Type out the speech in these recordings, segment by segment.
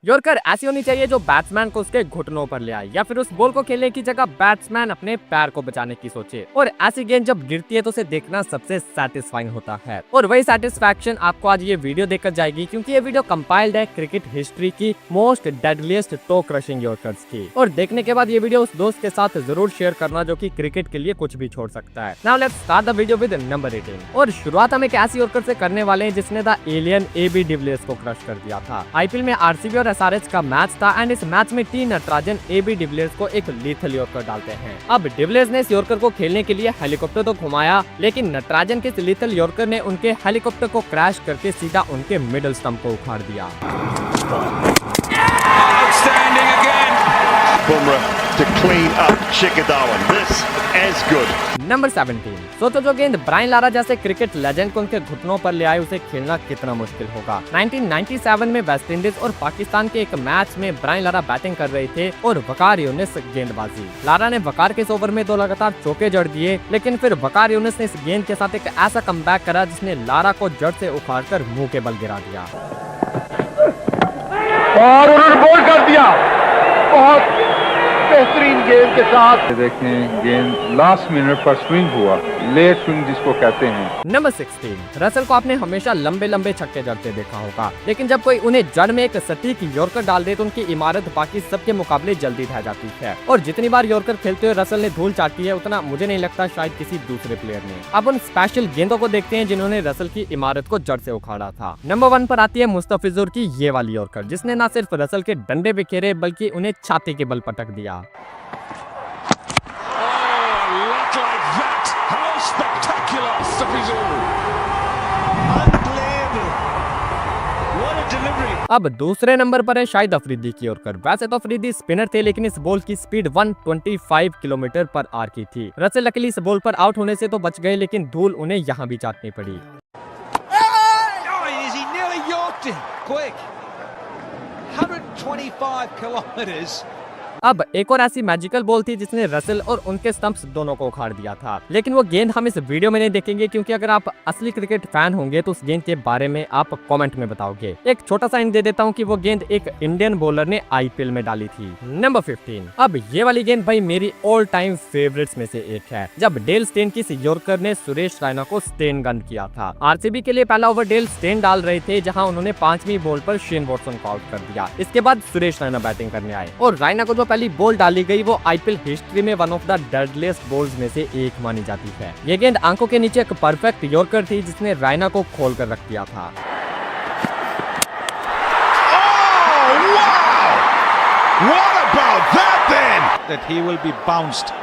Yorker ऐसी होनी चाहिए जो बैट्समैन को उसके घुटनों पर ले आए या फिर उस बॉल को खेलने की जगह बैट्समैन अपने पैर को बचाने की सोचे। और ऐसी गेंद जब गिरती है तो उसे देखना सबसे सेटिस्फाइंग होता है और वही सेटिस्फैक्शन आपको आज ये वीडियो देखकर जाएगी, क्योंकि ये वीडियो कंपाइल्ड है क्रिकेट हिस्ट्री की most deadliest toe crushing yorkers की। और देखने के बाद ये वीडियो उस दोस्त के साथ जरूर शेयर करना जो कि क्रिकेट के लिए कुछ भी छोड़ सकता है। Now let's start the video with number 18। और शुरुआत हम एक ऐसी यॉर्कर से करने वाले हैं जिसने द एलियन AB डिविलियर्स को क्रश कर दिया था। IPL में RCB और SRH का मैच था एंड इस मैच में टी नटराजन AB डिविलियर्स को एक लीथल यॉर्कर डालते हैं। अब डिविलियर्स ने इस यॉर्कर को खेलने के लिए हेलीकॉप्टर तो घुमाया, लेकिन नटराजन के इस लीथल यॉर्कर ने उनके हेलीकॉप्टर को क्रैश करके सीधा उनके मिडिल स्टंप को उखाड़ दिया। To clean up Shikhar Dhawan. This is good. Number 17। सोचो जो गेंद ब्रायन लारा जैसे क्रिकेट लेजेंड को उनके घुटनों पर ले आए उसे खेलना कितना मुश्किल होगा। 1997 में वेस्ट इंडीज और पाकिस्तान के एक मैच में ब्रायन लारा बैटिंग कर रहे थे और वकार यूनिस गेंदबाजी। लारा ने वकार के इस ओवर में 2 लगातार चौके जड़ दिए, लेकिन फिर वकार यूनिस ने इस गेंद के साथ एक ऐसा कमबैक करा जिसने लारा को जड़ से उखाड़कर मुंह के बल गिरा दिया और उन्होंने बोल्ड कर दिया। बहुत बेहतरीन गेंद के साथ देखें, गेंद लास्ट मिनट पर स्विंग हुआ, लेट स्विंग जिसको कहते हैं। नंबर 16। रसल को आपने हमेशा लंबे लंबे छक्के जड़ते देखा होगा, लेकिन जब कोई उन्हें जड़ में एक सटीक यॉर्कर डाल दे तो उनकी इमारत बाकी सबके मुकाबले जल्दी ढह जाती है। और जितनी बार यॉर्कर खेलते हुए रसल ने धूल चाटी है उतना मुझे नहीं लगता शायद किसी दूसरे प्लेयर ने। अब उन स्पेशल गेंदों को देखते हैं जिन्होंने रसल की इमारत को जड़ से उखाड़ा था। नंबर 1 पर आती है मुस्तफिजुर की ये वाली यॉर्कर, जिसने न सिर्फ रसल के डंडे बिखेरे बल्कि उन्हें छाती के बल पटक दिया। अब दूसरे नंबर पर है शाहिद अफरीदी की यॉर्कर। वैसे तो अफरीदी स्पिनर थे, लेकिन इस बॉल की स्पीड 125 किलोमीटर पर आवर की थी। रसल लकीली इस बॉल पर आउट होने से तो बच गए, लेकिन धूल उन्हें यहाँ भी चाटनी पड़ी। अब एक और ऐसी मैजिकल बॉल थी जिसने रसल और उनके स्टंप्स दोनों को उखाड़ दिया था, लेकिन वो गेंद हम इस वीडियो में नहीं देखेंगे, क्योंकि अगर आप असली क्रिकेट फैन होंगे तो उस गेंद के बारे में आप कमेंट में बताओगे। एक छोटा सा हिंट दे देता हूँ कि वो गेंद एक इंडियन बॉलर ने IPL में डाली थी। नंबर 15। अब ये वाली गेंद भाई मेरी ऑल टाइम फेवरेट्स में से एक है। जब डेल स्टेन की यॉर्कर ने सुरेश रैना को स्टेन गन किया था। RCB के लिए पहला ओवर डेल स्टेन डाल रहे थे, जहाँ उन्होंने 5वीं बॉल पर शेन वॉटसन को आउट कर दिया। इसके बाद सुरेश रैना बैटिंग करने आए और रैना को जो पहली बॉल डाली गई वो IPL हिस्ट्री में one of the deadliest balls में से एक मानी जाती है। ये गेंद आंखों के नीचे एक परफेक्ट यॉर्कर थी जिसने रैना को खोल कर रख दिया था। What about that then? That he will be bounced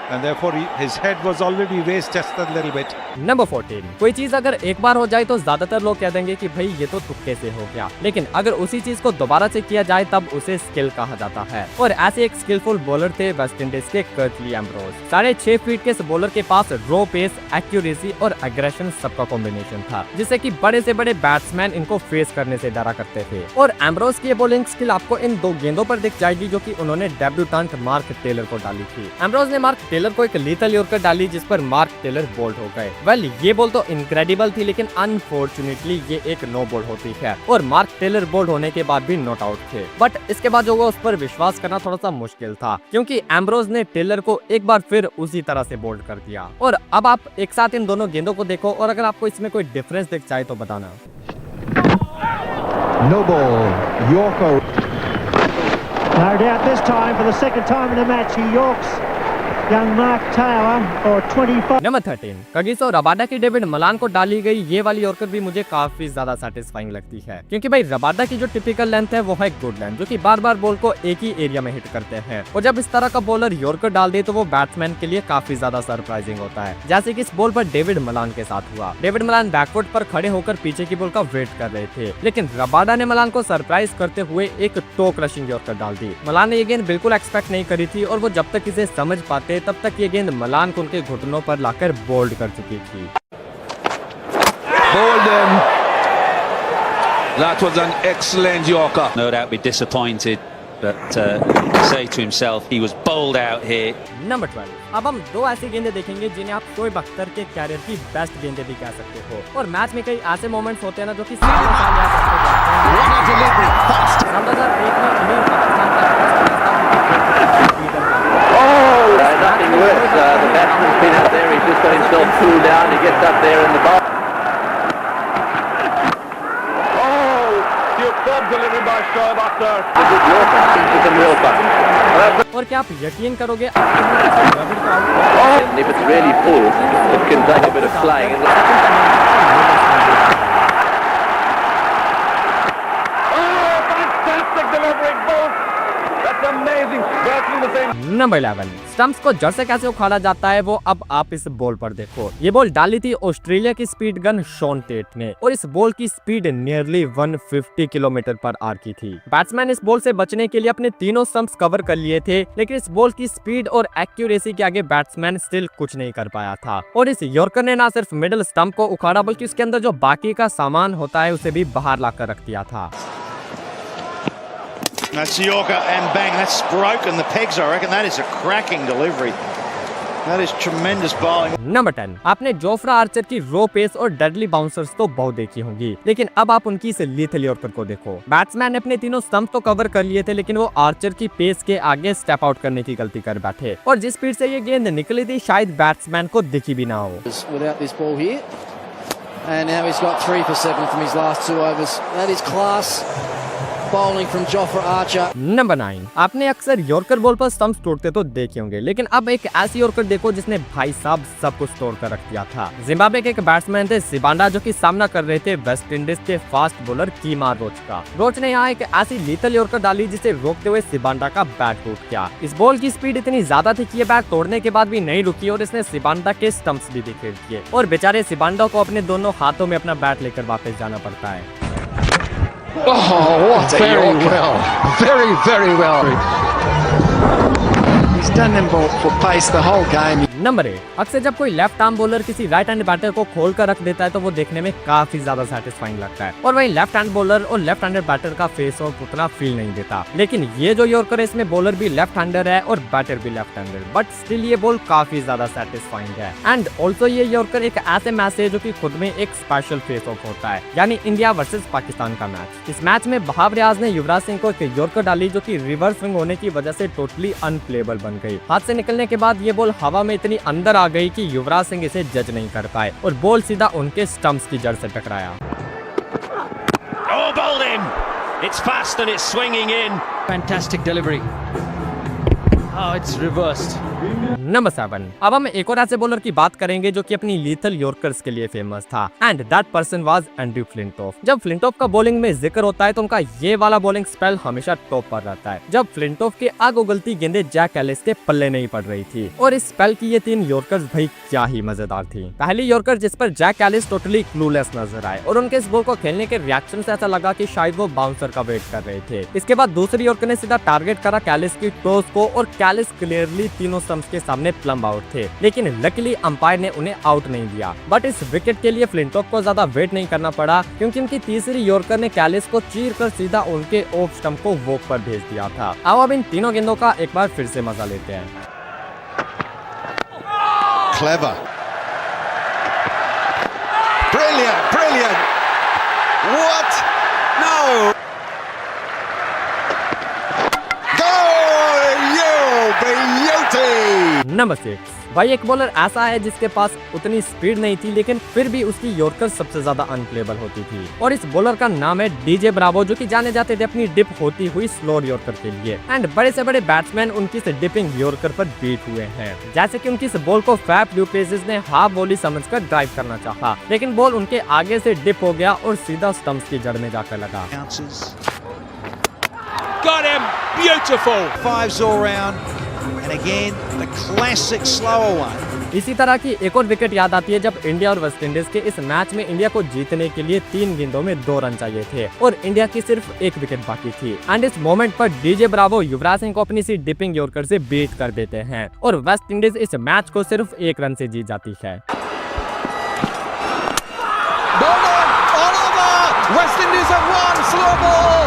and therefore his head was already raised just a little bit. Number 14। कोई चीज अगर एक बार हो जाए तो ज्यादातर लोग कह देंगे कि भाई ये तो तुक्के से हो गया, लेकिन अगर उसी चीज को दोबारा से किया जाए तब उसे स्किल कहा जाता है। और ऐसे एक स्किलफुल बॉलर थे वेस्ट इंडीज के कर्टली एम्ब्रोज। 6.5 फीट के इस बॉलर के पास रो पेस, एक्यूरेसी और एग्रेशन सबका कॉम्बिनेशन था, जिससे कि बड़े से बड़े बैट्समैन इनको फेस करने से डरा करते थे। और एम्ब्रोज की बॉलिंग स्किल आपको इन 2 गेंदों पर दिख जाएगी जो कि उन्होंने डेब्यूटेंट मार्क टेलर को डाली थी। एम्ब्रोज ने मार्क टेलर को एक लीथल यॉर्कर डाली जिस पर मार्क टेलर बोल्ड हो गए। वेल ये बॉल तो इनक्रेडिबल थी, लेकिन अनफॉर्चुनेटली ये एक नो बॉल होती है और मार्क टेलर बोल्ड होने के बाद भी नॉट आउट थे। बट इसके बाद जो उस पर विश्वास करना थोड़ा सा मुश्किल था, क्योंकि एम्ब्रोज ने टेलर को एक बार फिर उसी तरह से बोल्ड कर दिया। और अब आप एक साथ इन दोनों गेंदों को देखो और अगर आपको इसमें कोई डिफरेंस दिख जाए तो बताना। No ball yorker. No doubt this time for the second time in the match he yorks young Mark Taylor for 25. Number 13। Kagiso Rabada की डेविड मलान को डाली गई ये वाली यॉर्कर भी मुझे काफी ज्यादा सेटिस्फाइंग लगती है, क्योंकि भाई रबाडा की जो टिपिकल लेंथ है वो है गुड लेंथ, जो कि बार बार बॉल को एक ही एरिया में हिट करते हैं। और जब इस तरह का बॉलर यॉर्कर डाल दे तो वो बैट्समैन के लिए काफी ज्यादा सरप्राइजिंग होता है, जैसे कि इस बॉल पर डेविड मलान के साथ हुआ। डेविड मलान बैकफुट पर खड़े होकर पीछे की बॉल का वेट कर रहे थे, लेकिन रबाडा ने मलान को सरप्राइज करते हुए एक टो क्रशिंग यॉर्कर डाल दी। मलान ने ये गेंद बिल्कुल एक्सपेक्ट नहीं करी थी और वो जब तक इसे समझ पाते तब तक ये गेंद मलान को उनके घुटनों पर लाकर बोल्ड कर चुकी थी। Bolden. That was an excellent yorker. No doubt be disappointed, but say to himself he was bowled out here. Number 12। अब हम 2 ऐसी गेंदें देखेंगे जिन्हें आप शोएब अख्तर के कैरियर की बेस्ट गेंदें भी कह सकते हो। और मैच में कई ऐसे मोमेंट्स होते हैं ना जो कि सालों साल याद रखे जाते हैं। What a delivery. Fast. 2001 में इन्हें पाकिस्तान का Nothing worse. The batsman's been out there. He's just got himself cooled down. He gets up there in the bowl. Superb delivery by Shoaib Akhtar. A good Yorker. Into some real fun. और क्या आप यकीन करोगे And if it's really full, it can take a bit of slaying. Fantastic delivery, both. That's amazing. Virtually the same. Number 11 stumps को जड़ से कैसे उखाड़ा जाता है वो अब आप इस बॉल पर देखो। ये बॉल डाली थी ऑस्ट्रेलिया की स्पीड गन शॉन टेट ने और इस बॉल की speed nearly 150 kilometre per hour की थी। बैट्समैन इस बॉल से बचने के लिए अपने तीनों स्टंप्स कवर कर लिए थे, लेकिन इस बॉल की स्पीड और एक्यूरेसी के आगे बैट्समैन स्टिल कुछ नहीं कर पाया था और इस यॉर्कर ने ना सिर्फ मिडिल स्टंप को उखाड़ा बल्कि उसके अंदर जो बाकी का सामान होता है उसे भी बाहर लाकर रख दिया था। That's Yorker and bang. That's broken the pegs, I reckon. That is a cracking delivery. That is tremendous bowling. Number 10 आपने जोफ्रा आर्चर की रो पेस और डेडली बाउंसर्स तो बहुत देखी होंगी, लेकिन अब आप उनकी इस लीथल यॉर्कर को देखो। बैट्समैन ने अपने तीनों स्टंप तो कवर कर लिए थे, लेकिन वो आर्चर की पेस के आगे स्टेप आउट करने की गलती कर बैठे और जिस स्पीड से ये गेंद निकली थी शायद बैट्समैन को दिखी भी ना हो। Without this ball here, and now he's got 3 for 7 from his last 2 overs. That is class. Bowling from Jofra Archer. Number 9 आपने अक्सर यॉर्कर बॉल पर स्टंप्स तोड़ते तो देखे होंगे, लेकिन अब एक ऐसी यॉर्कर देखो जिसने भाई साहब सब कुछ तोड़ कर रख दिया था। जिम्बाब्वे के एक बैट्समैन थे सिबांडा जो कि सामना कर रहे थे वेस्ट इंडीज के फास्ट बॉलर कीमार रोच का। रोच ने यहाँ एक ऐसी लीथल यॉर्कर डाली जिसे रोकते हुए सिबांडा का बैट टूट गया। इस बॉल की स्पीड इतनी ज्यादा थी कि ये बैट तोड़ने के बाद भी नहीं रुकी और इसने सिबांडा के स्टंप्स भी बिखेर दिए और बेचारे सिबांडा को अपने दोनों हाथों में अपना बैट लेकर वापस जाना पड़ता है। Oh, what very well. Very, very well. He's done them for pace the whole game. Number 8 अक्सर जब कोई लेफ्ट आर्म बॉलर किसी राइट हैंड बैटर को खोल कर रख देता है तो वो देखने में काफी ज्यादा सेटिस्फाइंग लगता है और वही लेफ्ट हैंड बॉलर और लेफ्ट हैंडेड बैटर का फेस ऑफ उतना फील नहीं देता। लेकिन ये जो यॉर्कर है इसमें बॉलर भी लेफ्ट हैंडर है और बैटर भी लेफ्ट हैंडर, बट स्टिल ये बॉल काफी ज्यादा सेटिस्फाइंग है। एंड ऑल्सो ये यॉर्कर एक ऐसे मैच है जो कि खुद में एक स्पेशल फेस ऑफ होता है, यानी इंडिया वर्सेस पाकिस्तान का मैच। इस मैच में बहाव रियाज ने युवराज सिंह को एक यॉर्कर डाली जो कि रिवर्स स्विंग होने की वजह से टोटली अनप्लेबल बन गई। हाथ से निकलने के बाद ये बॉल हवा में इतनी अंदर आ गई कि युवराज सिंह इसे जज नहीं कर पाए और बॉल सीधा उनके स्टंप्स की जड़ से टकराया। Oh, bowled in. It's fast and it's swinging in. Fantastic delivery. Oh, it's reversed. Number 7 अब हम एक और ऐसे बॉलर की बात करेंगे जो कि अपनी लीथल यॉर्कर्स के लिए फेमस था and that person was Andrew Flintoff. जब फ्लिंटॉफ का बॉलिंग में जिक्र होता है तो उनका ये वाला बॉलिंग स्पेल हमेशा टॉप पर रहता है। जब फ्लिंटॉफ के आग उगलती गेंदें जैक एलिस के पल्ले नहीं पड़ रही थी और इस स्पेल की ये 3 यॉर्कर्स भाई क्या ही मजेदार थी। पहली यॉर्कर जिस पर जैक एलिस टोटली क्लूलेस नजर आए और उनके इस बॉल को खेलने के रिएक्शन से ऐसा लगा कि शायद वो बाउंसर का वेट कर रहे थे। इसके बाद दूसरी यॉर्कर ने सीधा टारगेट करा कैलिस की टोस को और कैलिस क्लियरली तीनों स्टंप्स के सामने प्लम्ब आउट थे, लेकिन लकीली अंपायर ने उन्हें आउट नहीं दिया। बट इस विकेट के लिए फ्लिंटॉफ को ज्यादा वेट नहीं करना पड़ा क्योंकि उनकी तीसरी यॉर्कर ने कैलिस को चीर कर सीधा उनके ऑफ स्टंप को वॉक पर भेज दिया था। अब इन तीनों गेंदों का एक बार फिर से मजा लेते हैं। Clever. Brilliant, brilliant. What? No. Number 6 भाई एक बॉलर ऐसा है जिसके पास उतनी स्पीड नहीं थी लेकिन फिर भी उसकी यॉर्कर सबसे ज्यादा अनप्लेबल होती थी और इस बॉलर का नाम है डीजे ब्रावो जो कि जाने जाते थे अपनी डिप होती हुई स्लो यॉर्कर के लिए एंड बड़े से बड़े बैट्समैन उनकी इस डिपिंग यॉर्कर पर बीट हुए हैं। जैसे कि उनकी इस बॉल को फैफ डू प्लेसिस ने हाफ वॉली समझकर ड्राइव करना चाहा लेकिन बॉल उनके आगे से डिप हो गया और सीधा स्टंप्स की जड़ में जाकर लगा। Got him! Beautiful! 5s all round. And again, the classic slower one. इसी तरह की एक और विकेट याद आती है जब इंडिया और वेस्ट इंडीज के इस मैच में इंडिया को जीतने के लिए 3 गेंदों में 2 रन चाहिए थे और इंडिया की सिर्फ 1 विकेट बाकी थी एंड इस मोमेंट पर डीजे ब्रावो युवराज सिंह को अपनी सी डिपिंग यॉर्कर से बीट कर देते हैं और वेस्ट इंडीज इस मैच को सिर्फ 1 रन से जीत जाती है। West Indies have won. Slow ball.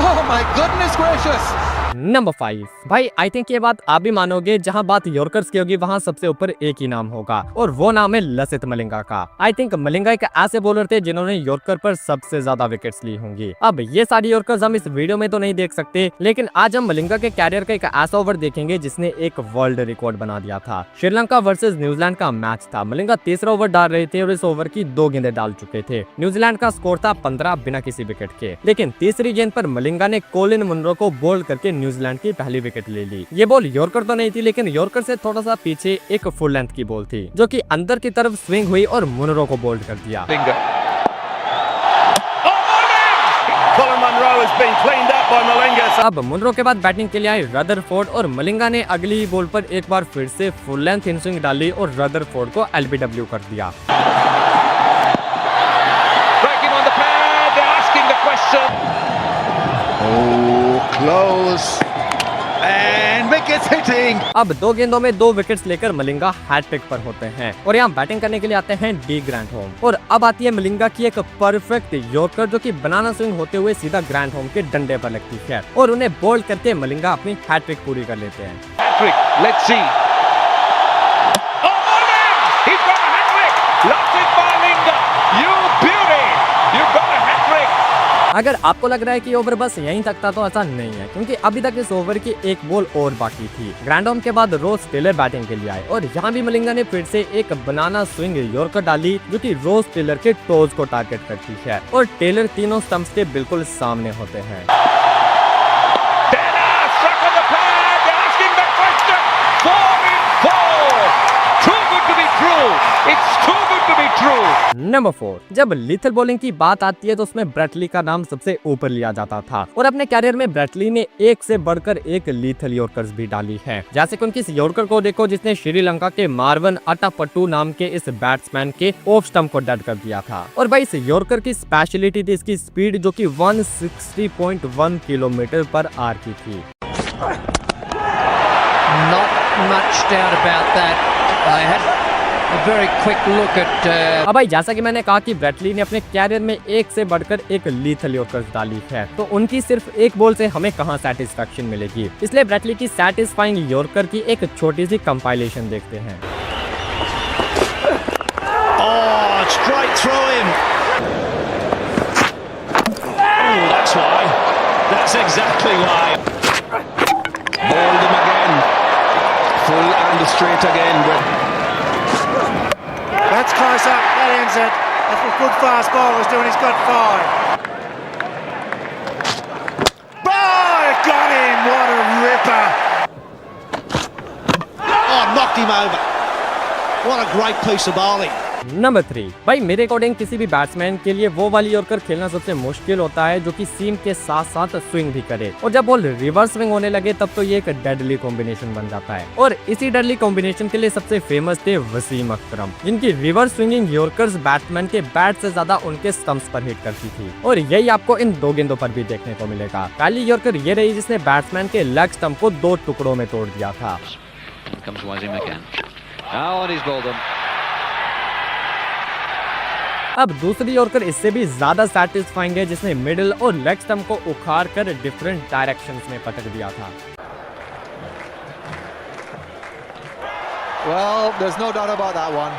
Oh my goodness gracious. Number 5। भाई आई थिंक ये बात आप भी मानोगे, जहां बात यॉर्कर्स की होगी वहां सबसे ऊपर एक ही नाम होगा और वो नाम है लसित मलिंगा का। आई थिंक मलिंगा एक ऐसे बॉलर थे जिन्होंने यॉर्कर पर सबसे ज्यादा विकेट्स ली होंगी। अब ये सारी यॉर्कर्स हम इस वीडियो में तो नहीं देख सकते, लेकिन आज हम मलिंगा के कैरियर का एक ऐसा ओवर देखेंगे जिसने एक वर्ल्ड रिकॉर्ड बना दिया था। श्रीलंका वर्सेस न्यूजीलैंड का मैच था। मलिंगा तीसरा ओवर डाल रहे थे और इस ओवर की 2 गेंदें डाल चुके थे। न्यूजीलैंड का स्कोर था 15 बिना किसी विकेट के, लेकिन तीसरी गेंद पर मलिंगा ने कोलिन मुनरो को बोल्ड करके न्यूजीलैंड की पहली विकेट ले ली। ये बॉल यॉर्कर तो नहीं थी, लेकिन यॉर्कर से थोड़ा सा पीछे एक फुल लेंथ की बॉल थी जो कि अंदर की तरफ स्विंग हुई और मुनरो को बोल्ड कर दिया। अब मुनरो के बाद बैटिंग के लिए आए रदरफोर्ड और मलिंगा ने अगली बॉल पर एक बार फिर से फुल लेंथ इन स्विंग डाली और रदरफोर्ड को एलबीडब्ल्यू कर दिया। अब 2 गेंदों में 2 विकेट्स लेकर मलिंगा हैट्रिक पर होते हैं और यहाँ बैटिंग करने के लिए आते हैं डी ग्रैंडहोम। और अब आती है मलिंगा की एक परफेक्ट यॉर्कर जो कि बनाना स्विंग होते हुए सीधा ग्रैंडहोम के डंडे पर लगती है और उन्हें बोल्ड करके मलिंगा अपनी हैट्रिक पूरी कर लेते हैं। अगर आपको लग रहा है कि ओवर बस यहीं तक था तो ऐसा नहीं है, क्योंकि अभी तक इस ओवर की एक बॉल और बाकी थी। ग्रैंडहोम के बाद रोज टेलर बैटिंग के लिए आए और यहाँ भी मलिंगा ने फिर से एक बनाना स्विंग यॉर्कर डाली जो कि रोज टेलर के टोज को टारगेट करती है और टेलर तीनों स्टंप्स के बिल्कुल सामने होते हैं। नंबर 4। जब लीथल बॉलिंग की बात आती है तो उसमें ब्रेटली का नाम सबसे ऊपर लिया जाता था और अपने कैरियर में ब्रेटली ने एक से बढ़कर एक लीथल यॉर्कर्स भी डाली है। जैसे कि उनकी इस यॉर्कर को देखो जिसने श्रीलंका के मार्वन अटापट्टू नाम के इस बैट्समैन के ऑफ स्टंप को डेड कर दिया था। और भाई इस यॉर्कर की स्पेशलिटी थी इसकी स्पीड जो कि 160.1 किलोमीटर पर आवर की थी। Not much doubt about that. I had a very quick look at अब भाई जैसा कि मैंने कहा कि ब्रेटली ने अपने कैरियर में एक से बढ़कर एक लीथल यॉर्कर्स डाली है, तो उनकी सिर्फ एक बॉल से हमें कहां सेटिस्फैक्शन मिलेगी। इसलिए ब्रेटली की सैटिस्फाइंग यॉर्कर की एक छोटी सी कंपाइलेशन देखते हैं। Straight through him. Oh, that's why. That's exactly why. Bowled him again. Full and straight again. That's close up. That ends it. That's what good fast bowler's doing. He's got 5. Oh, got him. What a ripper. Oh, knocked him over. What a great piece of bowling. Number 3। भाई मेरे according किसी भी batsman के लिए वो वाली yorker खेलना सबसे मुश्किल होता है जो कि सीम के साथ साथ स्विंग भी करे, और जब बॉल रिवर्स स्विंग होने लगे तब तो ये एक डेडली कॉम्बिनेशन बन जाता है। और इसी डेडली कॉम्बिनेशन के लिए सबसे फेमस थे वसीम अकरम, जिनकी रिवर्स स्विंगिंग यॉर्कर्स बैट्समैन के बैट से ज्यादा उनके स्टंप्स पर हिट करती थी। और यही आपको इन 2 गेंदों पर भी देखने को मिलेगा। पहली यॉर्कर ये रही जिसने बैट्समैन के लेग स्टंप को 2 टुकड़ों में तोड़ दिया था। अब दूसरी यॉर्कर इससे भी ज्यादा सैटिस्फाइंग है जिसने मिडिल और लेग स्टंप को उखाड़ कर डिफरेंट डायरेक्शंस में पटक दिया था। Well, there's no doubt about that one.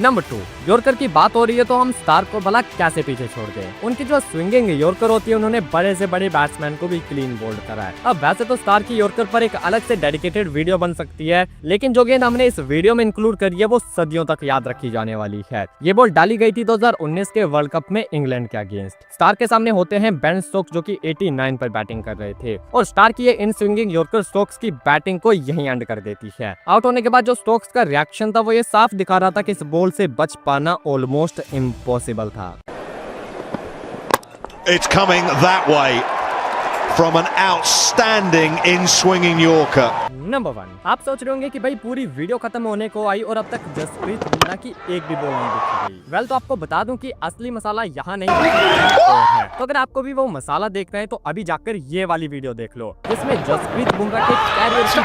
Number 2। Yorker की बात हो रही है तो हम स्टार्क को भला कैसे पीछे छोड़ गए। उनकी जो स्विंगिंग यॉर्कर होती है उन्होंने बड़े से बड़े बैट्समैन को भी क्लीन बोल्ड करा है। अब वैसे तो स्टार्क की यॉर्कर पर एक अलग से डेडिकेटेड वीडियो बन सकती है, लेकिन जो गेंद हमने इस वीडियो में इंक्लूड करी है वो सदियों तक याद रखी जाने वाली है। ये बॉल डाली गई थी 2019 के वर्ल्ड कप में इंग्लैंड के अगेंस्ट। स्टार्क के सामने होते हैं बेन स्टोक्स जो कि 89 पर बैटिंग कर रहे थे और स्टार्क की ये इन स्विंगिंग यॉर्कर स्टोक्स की बैटिंग को यहीं एंड कर देती है। आउट होने के बाद जो स्टोक्स का रिएक्शन था वो ये साफ दिखा रहा था कि इस बॉल से बच पाना ऑलमोस्ट इम्पॉसिबल था। It's coming that way from an outstanding in-swinging Yorker. Number 1। आप सोच रहे होंगे कि भाई पूरी वीडियो खत्म होने को आई और अब तक जसप्रीत बुमराह की एक भी बॉल नहीं दिख रही। वेल तो आपको बता दूं कि असली मसाला यहाँ नहीं है। तो अगर आपको भी वो मसाला देखना है तो अभी जाकर ये वाली वीडियो देख लो जिसमें जसप्रीत बुमराह के कैरियर की